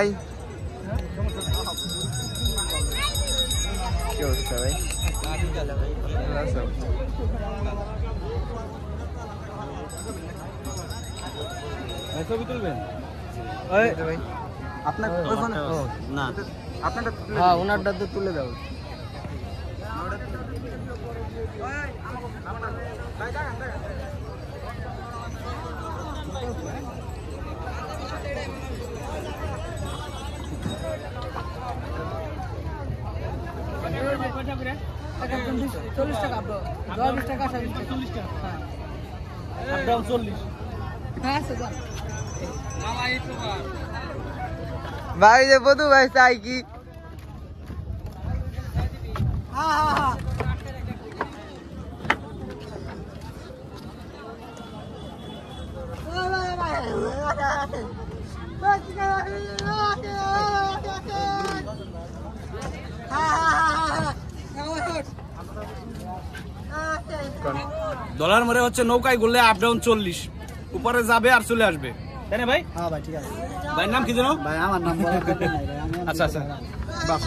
ভাই কি অবস্থা ভাই ছবি তুলবেন আপনার না আপনারটা হ্যাঁ ওনারটা তো তুলে দাও ভাই যে বধু ভাই চাই কি ডলার মরে হচ্ছে নৌকায় ঘুরলে আপ ডাউন 40 উপরে যাবে আর চলে আসবে তাই না ভাই? হ্যাঁ ভাই ঠিক আছে। ভাইয়ের নাম কি জানো? ভাই আমার নাম বলা নাই ভাই, আমি আচ্ছা আচ্ছা বাস